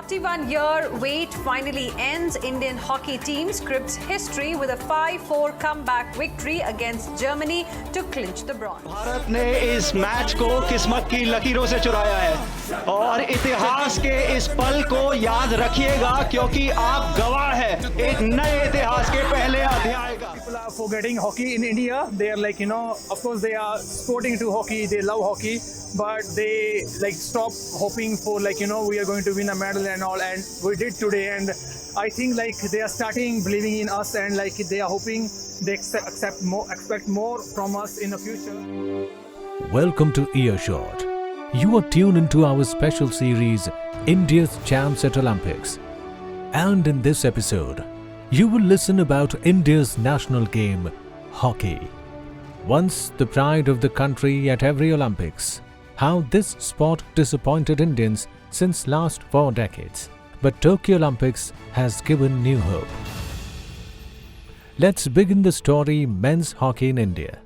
41-year wait finally ends. Indian hockey team scripts history with a 5-4 comeback victory against Germany to clinch the bronze. Bharat ने इस match को किस्मत की लकीरों से चुराया है और इतिहास के इस पल को याद रखिएगा क्योंकि आप गवाह हैं एक नए इतिहास के पहले अध्याय का. People are forgetting hockey in India. They are like, of course they are sporting to hockey, they love hockey, but they stop hoping for we are going to win a medal and all, and we did today. And I think they are starting believing in us, and they are hoping they expect more from us in the future. Welcome to Earshot. You are tuned into our special series, India's Champs at Olympics. And in this episode, you will listen about India's national game, hockey. Once the pride of the country at every Olympics, how this sport disappointed Indians since last 4 decades. But Tokyo Olympics has given new hope. Let's begin the story men's hockey in India.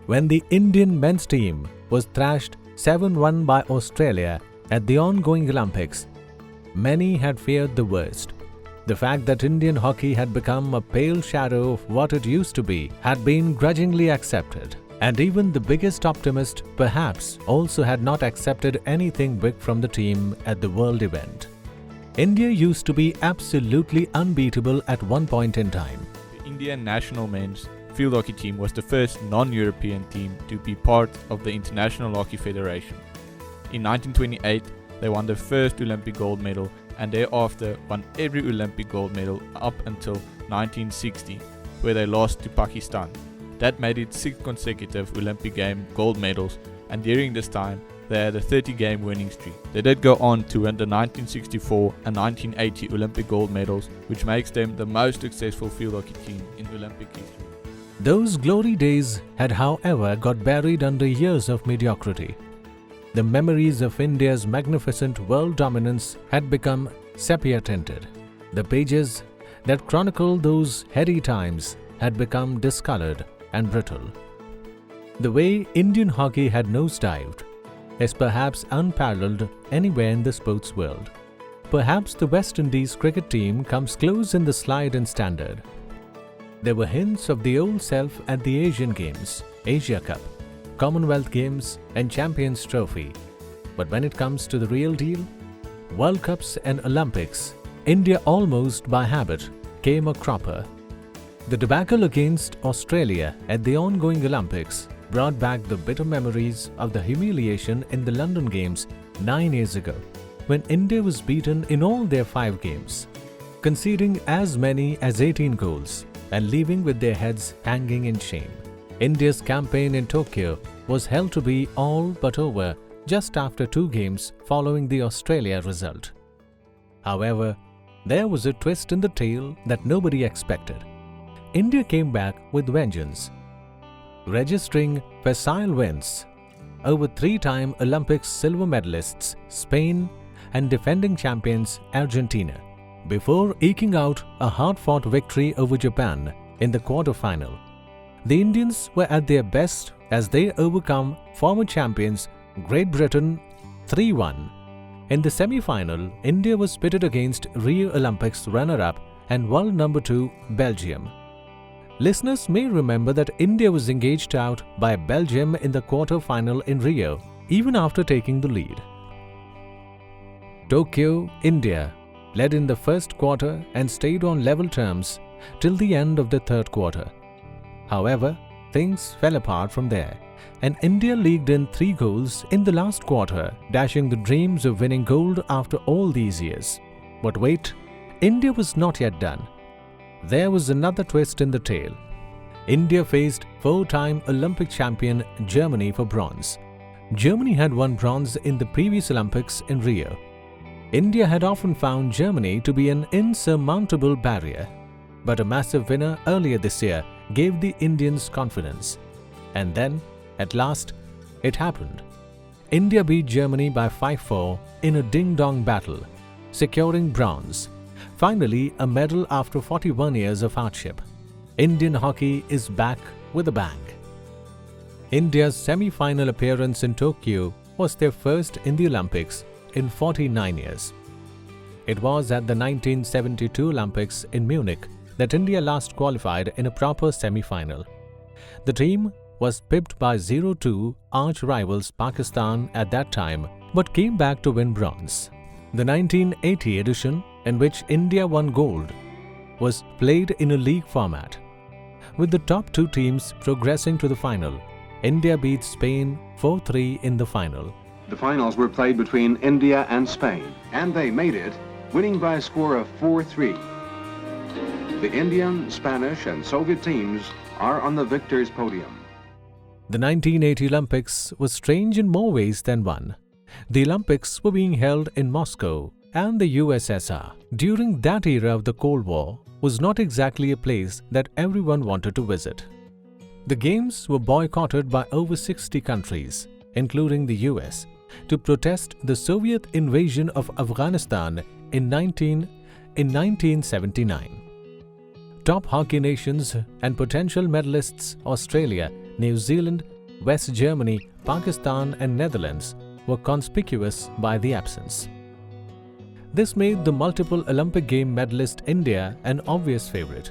When the Indian men's team was thrashed 7-1 by Australia at the ongoing Olympics, many had feared the worst. The fact that Indian hockey had become a pale shadow of what it used to be had been grudgingly accepted. And even the biggest optimist perhaps also had not accepted anything big from the team at the world event. India used to be absolutely unbeatable at one point in time. The Indian national men's field hockey team was the first non-European team to be part of the International Hockey Federation. In 1928, they won the first Olympic gold medal and thereafter won every Olympic gold medal up until 1960, where they lost to Pakistan. That made it 6 consecutive Olympic game gold medals, and during this time they had a 30-game winning streak. They did go on to win the 1964 and 1980 Olympic gold medals, which makes them the most successful field hockey team in Olympic history. Those glory days had, however, got buried under years of mediocrity. The memories of India's magnificent world dominance had become sepia-tinted. The pages that chronicled those heady times had become discolored and brittle. The way Indian hockey had nosedived is perhaps unparalleled anywhere in the sports world. Perhaps the West Indies cricket team comes close in the slide in standard. There were hints of the old self at the Asian Games, Asia Cup, Commonwealth Games and Champions Trophy. But when it comes to the real deal, World Cups and Olympics, India almost by habit came a cropper. The debacle against Australia at the ongoing Olympics brought back the bitter memories of the humiliation in the London Games 9 years ago, when India was beaten in all their 5 games, conceding as many as 18 goals and leaving with their heads hanging in shame. India's campaign in Tokyo was held to be all but over just after 2 games following the Australia result. However, there was a twist in the tale that nobody expected. India came back with vengeance, registering facile wins over 3-time Olympics silver medalists Spain and defending champions Argentina, before eking out a hard-fought victory over Japan in the quarter-final. The Indians were at their best as they overcome former champions Great Britain 3-1. In the semi-final, India was pitted against Rio Olympics runner-up and world number 2 Belgium. Listeners may remember that India was engaged out by Belgium in the quarter-final in Rio, even after taking the lead. Tokyo, India led in the first quarter and stayed on level terms till the end of the third quarter. However, things fell apart from there, and India leaked in 3 goals in the last quarter, dashing the dreams of winning gold after all these years. But wait, India was not yet done. There was another twist in the tale. India faced 4-time Olympic champion Germany for bronze. Germany had won bronze in the previous Olympics in Rio. India had often found Germany to be an insurmountable barrier, but a massive winner earlier this year gave the Indians confidence. And then, at last, it happened. India beat Germany by 5-4 in a ding-dong battle, securing bronze. Finally, a medal after 41 years of hardship. Indian hockey is back with a bang. India's semi-final appearance in Tokyo was their first in the Olympics in 49 years. It was at the 1972 Olympics in Munich that India last qualified in a proper semi-final. The team was pipped by 0-2 arch-rivals Pakistan at that time, but came back to win bronze. The 1980 edition, in which India won gold, was played in a league format. With the top two teams progressing to the final, India beat Spain 4-3 in the final. The finals were played between India and Spain, and they made it, winning by a score of 4-3. The Indian, Spanish, and Soviet teams are on the victors' podium. The 1980 Olympics was strange in more ways than one. The Olympics were being held in Moscow, and the USSR, during that era of the Cold War, was not exactly a place that everyone wanted to visit. The Games were boycotted by over 60 countries, including the US, to protest the Soviet invasion of Afghanistan in 1979. Top hockey nations and potential medalists Australia, New Zealand, West Germany, Pakistan and Netherlands were conspicuous by the absence. This made the multiple Olympic game medalist India an obvious favourite.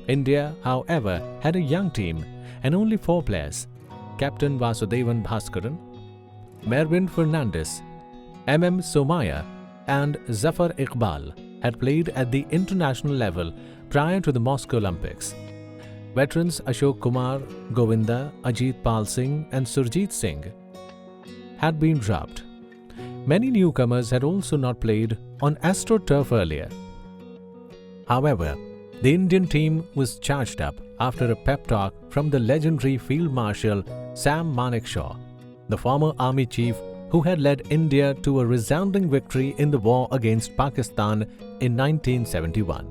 India, however, had a young team and only 4 players: Captain Vasudevan Bhaskaran, Mervyn Fernandes, M.M. Somaya and Zafar Iqbal had played at the international level prior to the Moscow Olympics. Veterans Ashok Kumar, Govinda, Ajit Pal Singh and Surjit Singh had been dropped. Many newcomers had also not played on AstroTurf earlier. However, the Indian team was charged up after a pep talk from the legendary Field Marshal Sam Manekshaw, the former army chief who had led India to a resounding victory in the war against Pakistan in 1971.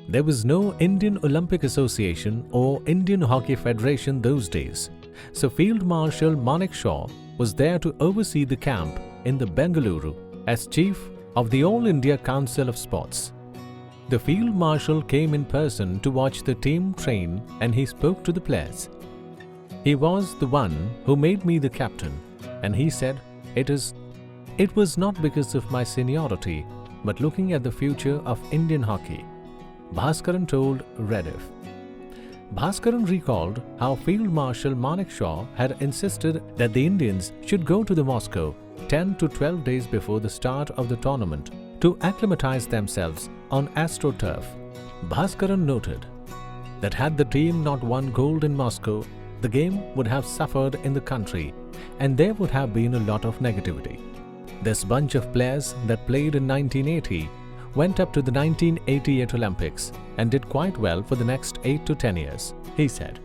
There was no Indian Olympic Association or Indian Hockey Federation those days, so Field Marshal Manekshaw was there to oversee the camp in the Bengaluru as chief of the All India Council of Sports. The Field Marshal came in person to watch the team train and he spoke to the players. He was the one who made me the captain, and he said, it was not because of my seniority, but looking at the future of Indian hockey, Bhaskaran told Rediff. Bhaskaran recalled how Field Marshal Manekshaw had insisted that the Indians should go to the Moscow 10 to 12 days before the start of the tournament to acclimatize themselves on AstroTurf. Bhaskaran noted that had the team not won gold in Moscow, the game would have suffered in the country and there would have been a lot of negativity. This bunch of players that played in 1980 went up to the 1988 Olympics and did quite well for the next 8 to 10 years, he said.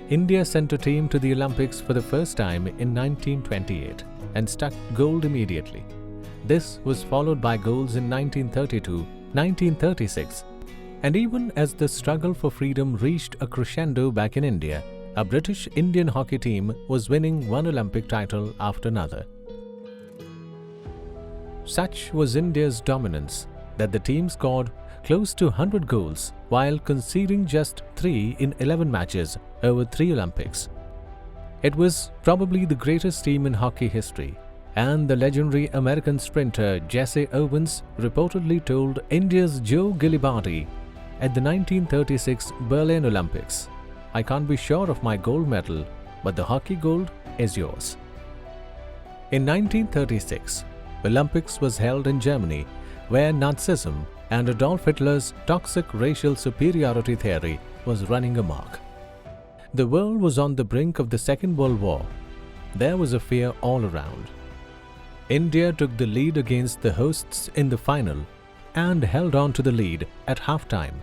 India sent a team to the Olympics for the first time in 1928 and struck gold immediately. This was followed by golds in 1932, 1936, and even as the struggle for freedom reached a crescendo back in India, a British Indian hockey team was winning one Olympic title after another. Such was India's dominance that the team scored close to 100 goals while conceding just 3 in 11 matches over 3 Olympics. It was probably the greatest team in hockey history, and the legendary American sprinter Jesse Owens reportedly told India's Joe Gilibardi at the 1936 Berlin Olympics, "I can't be sure of my gold medal, but the hockey gold is yours." In 1936, Olympics was held in Germany, where Nazism and Adolf Hitler's toxic racial superiority theory was running amok. The world was on the brink of the Second World War. There was a fear all around. India took the lead against the hosts in the final and held on to the lead at halftime,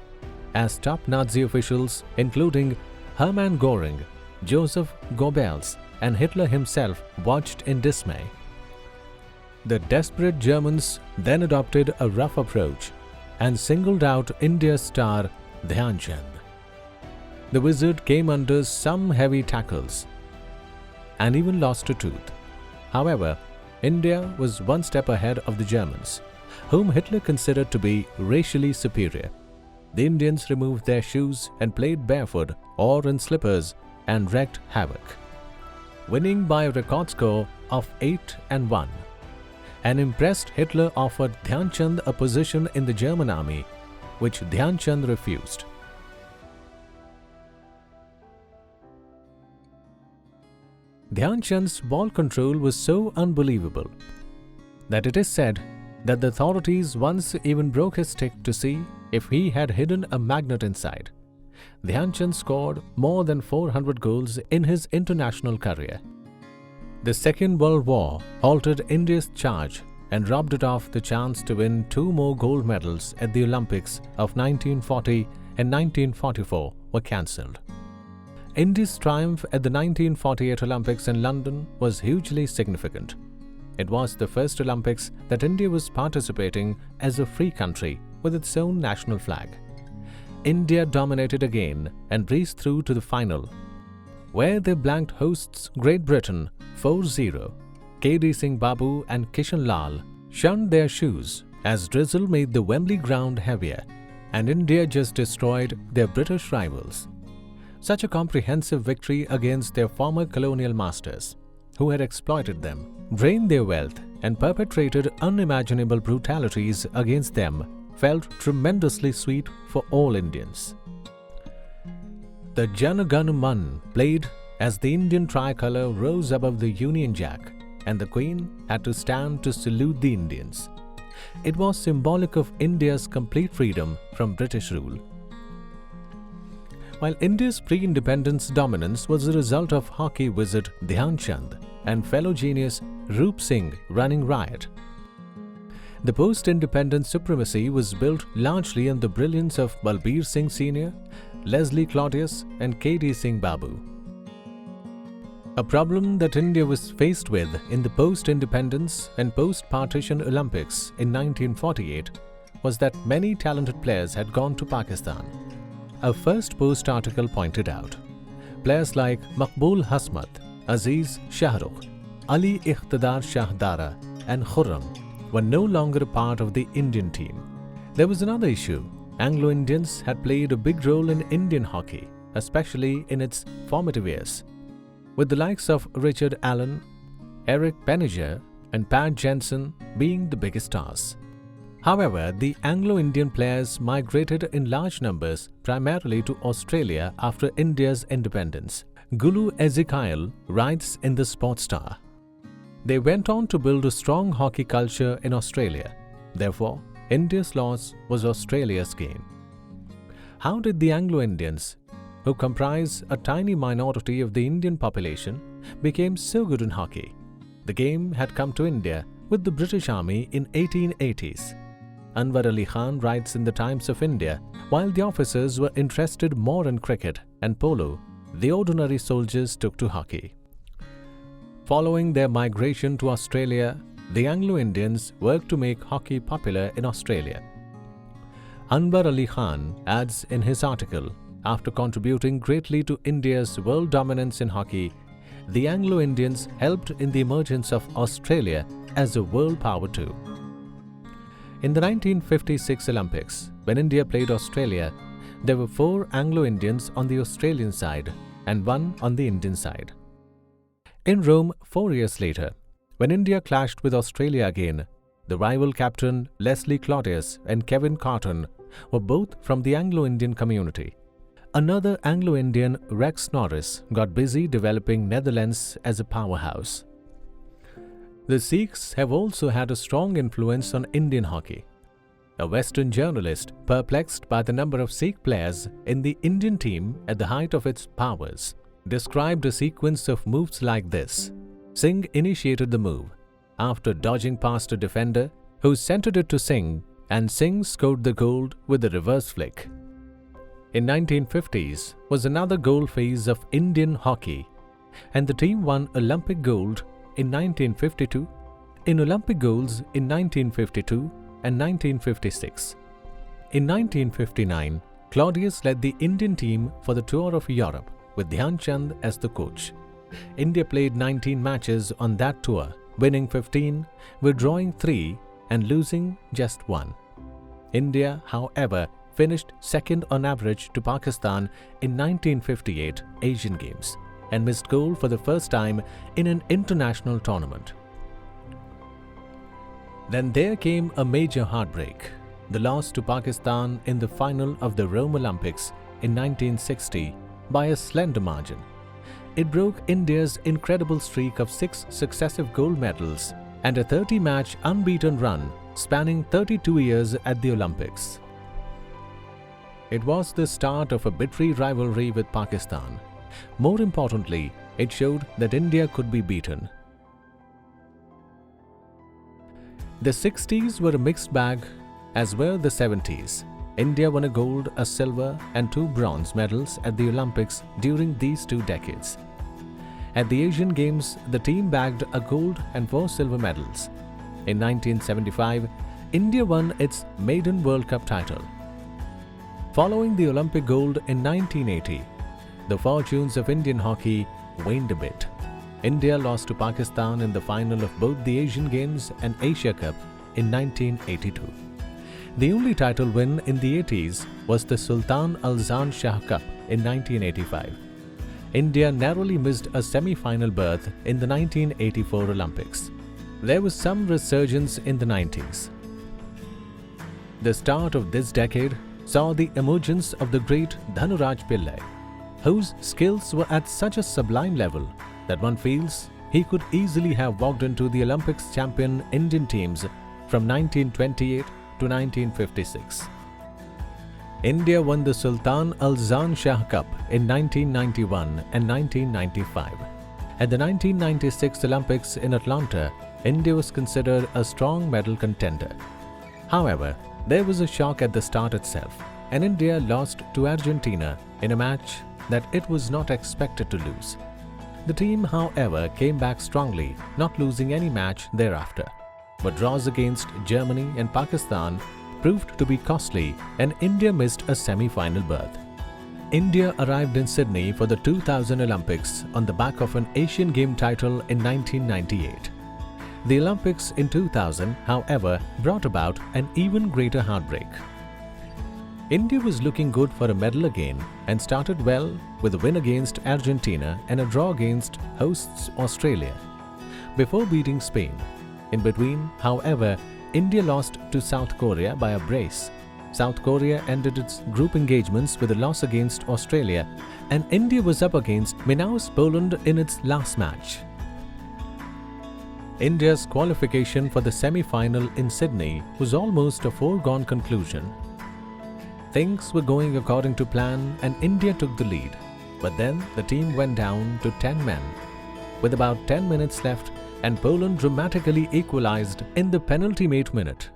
as top Nazi officials, including Hermann Göring, Joseph Goebbels, and Hitler himself, watched in dismay. The desperate Germans then adopted a rough approach and singled out India's star Dhyan Chand. The wizard came under some heavy tackles and even lost a tooth. However, India was one step ahead of the Germans, whom Hitler considered to be racially superior. The Indians removed their shoes and played barefoot or in slippers and wreaked havoc, winning by a record score of 8-1. An impressed Hitler offered Dhyan Chand a position in the German army, which Dhyan Chand refused. Dhyan Chand's ball control was so unbelievable that it is said that the authorities once even broke his stick to see if he had hidden a magnet inside. Dhyan Chand scored more than 400 goals in his international career. The Second World War halted India's charge and robbed it of the chance to win 2 more gold medals at the Olympics of 1940 and 1944 were cancelled. India's triumph at the 1948 Olympics in London was hugely significant. It was the first Olympics that India was participating as a free country with its own national flag. India dominated again and breezed through to the final, where they blanked hosts Great Britain 4-0. K.D. Singh Babu and Kishan Lal shunned their shoes as drizzle made the Wembley ground heavier, and India just destroyed their British rivals. Such a comprehensive victory against their former colonial masters, who had exploited them, drained their wealth, and perpetrated unimaginable brutalities against them, felt tremendously sweet for all Indians. The Jana Gana Man played as the Indian tricolour rose above the Union Jack, and the Queen had to stand to salute the Indians. It was symbolic of India's complete freedom from British rule. While India's pre-independence dominance was a result of hockey wizard Dhyan Chand and fellow genius Roop Singh running riot, the post-independence supremacy was built largely on the brilliance of Balbir Singh Sr., Leslie Claudius and K.D. Singh Babu. A problem that India was faced with in the post-independence and post-partition Olympics in 1948 was that many talented players had gone to Pakistan. A First Post article pointed out, players like Maqbool Hasmat, Aziz Shahrukh, Ali Iqtidar Shah Dara and Khurram were no longer a part of the Indian team. There was another issue. Anglo-Indians had played a big role in Indian hockey, especially in its formative years, with the likes of Richard Allen, Eric Penninger and Pat Jensen being the biggest stars. However, the Anglo-Indian players migrated in large numbers primarily to Australia after India's independence. Gulu Ezekiel writes in the Sports Star, "They went on to build a strong hockey culture in Australia. Therefore, India's loss was Australia's gain." How did the Anglo-Indians, who comprise a tiny minority of the Indian population, became so good in hockey? The game had come to India with the British Army in 1880s. Anwar Ali Khan writes in the Times of India, while the officers were interested more in cricket and polo, the ordinary soldiers took to hockey. Following their migration to Australia, the Anglo-Indians worked to make hockey popular in Australia. Anwar Ali Khan adds in his article, after contributing greatly to India's world dominance in hockey, the Anglo-Indians helped in the emergence of Australia as a world power too. In the 1956 Olympics, when India played Australia, there were 4 Anglo-Indians on the Australian side and 1 on the Indian side. In Rome 4 years later, when India clashed with Australia again, the rival captain Leslie Claudius and Kevin Carton were both from the Anglo-Indian community. Another Anglo-Indian, Rex Norris, got busy developing Netherlands as a powerhouse. The Sikhs have also had a strong influence on Indian hockey. A Western journalist, perplexed by the number of Sikh players in the Indian team at the height of its powers, described a sequence of moves like this. Singh initiated the move, after dodging past a defender who centered it to Singh, and Singh scored the goal with a reverse flick. In 1950s was another gold phase of Indian hockey, and the team won Olympic gold in 1952, in Olympic golds in 1952 and 1956. In 1959, Claudius led the Indian team for the tour of Europe with Dhyan Chand as the coach. India played 19 matches on that tour, winning 15, withdrawing 3 and losing just 1. India, however, finished second on average to Pakistan in 1958 Asian Games and missed gold for the first time in an international tournament. Then there came a major heartbreak, the loss to Pakistan in the final of the Rome Olympics in 1960 by a slender margin. It broke India's incredible streak of 6 successive gold medals and a 30-match unbeaten run spanning 32 years at the Olympics. It was the start of a bitter rivalry with Pakistan. More importantly, it showed that India could be beaten. The 60s were a mixed bag, as were the 70s. India won a gold, a silver and 2 bronze medals at the Olympics during these 2 decades. At the Asian Games, the team bagged a gold and 4 silver medals. In 1975, India won its maiden World Cup title. Following the Olympic gold in 1980, the fortunes of Indian hockey waned a bit. India lost to Pakistan in the final of both the Asian Games and Asia Cup in 1982. The only title win in the 80s was the Sultan Al-Zan Shah Cup in 1985. India narrowly missed a semi-final berth in the 1984 Olympics. There was some resurgence in the 90s. The start of this decade saw the emergence of the great Dhanuraj Pillai, whose skills were at such a sublime level that one feels he could easily have walked into the Olympics champion Indian teams from 1928 to 1956. India won the Sultan Al-Zan Shah Cup in 1991 and 1995. At the 1996 Olympics in Atlanta, India was considered a strong medal contender. However, there was a shock at the start itself, and India lost to Argentina in a match that it was not expected to lose. The team, however, came back strongly, not losing any match thereafter. But draws against Germany and Pakistan proved to be costly, and India missed a semi-final berth. India arrived in Sydney for the 2000 Olympics on the back of an Asian Game title in 1998. The Olympics in 2000, however, brought about an even greater heartbreak. India was looking good for a medal again and started well with a win against Argentina and a draw against hosts Australia, before beating Spain. In between, however, India lost to South Korea by a brace. South Korea ended its group engagements with a loss against Australia, and India was up against Manaus, Poland in its last match. India's qualification for the semi-final in Sydney was almost a foregone conclusion. Things were going according to plan and India took the lead, but then the team went down to 10 men. With about 10 minutes left, and Poland dramatically equalized in the penultimate minute.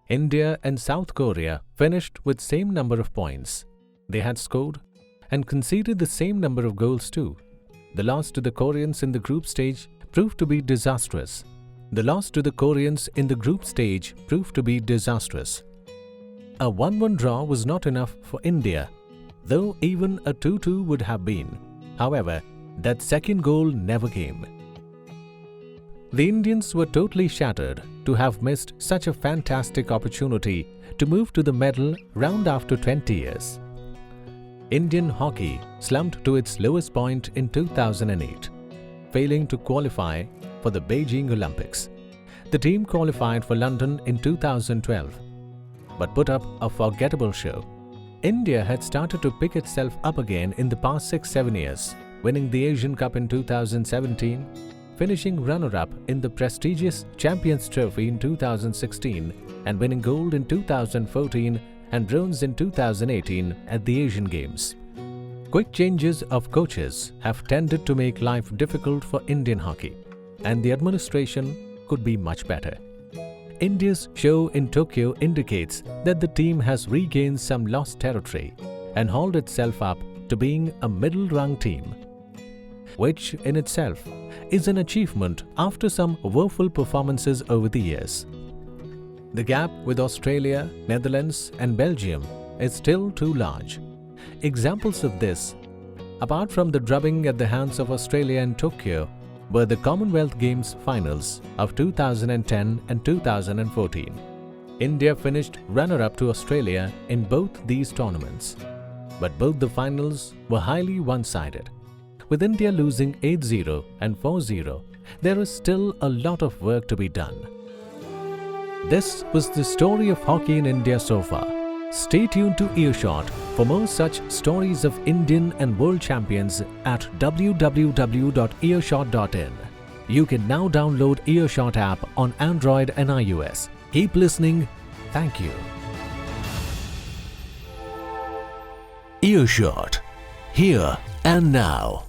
India and South Korea finished with same number of points. They had scored and conceded the same number of goals too. The loss to the Koreans in the group stage proved to be disastrous. A 1-1 draw was not enough for India, though even a 2-2 would have been. However, that second goal never came. The Indians were totally shattered to have missed such a fantastic opportunity to move to the medal round after 20 years. Indian hockey slumped to its lowest point in 2008, failing to qualify for the Beijing Olympics. The team qualified for London in 2012, but put up a forgettable show. India had started to pick itself up again in the past 6-7 years, winning the Asian Cup in 2017, finishing runner-up in the prestigious Champions Trophy in 2016 and winning gold in 2014 and bronze in 2018 at the Asian Games. Quick changes of coaches have tended to make life difficult for Indian hockey, and the administration could be much better. India's show in Tokyo indicates that the team has regained some lost territory and hauled itself up to being a middle-rung team, which in itself is an achievement after some woeful performances over the years. The gap with Australia, Netherlands and Belgium is still too large. Examples of this, apart from the drubbing at the hands of Australia in Tokyo, were the Commonwealth Games finals of 2010 and 2014. India finished runner-up to Australia in both these tournaments, but both the finals were highly one-sided, with India losing 8-0 and 4-0 there is still a lot of work to be done. This was the story of hockey in India so far. Stay tuned to Earshot for more such stories of Indian and world champions at www.earshot.in. You can now download Earshot app on Android and iOS. Keep listening. Thank you. Earshot. Here and now.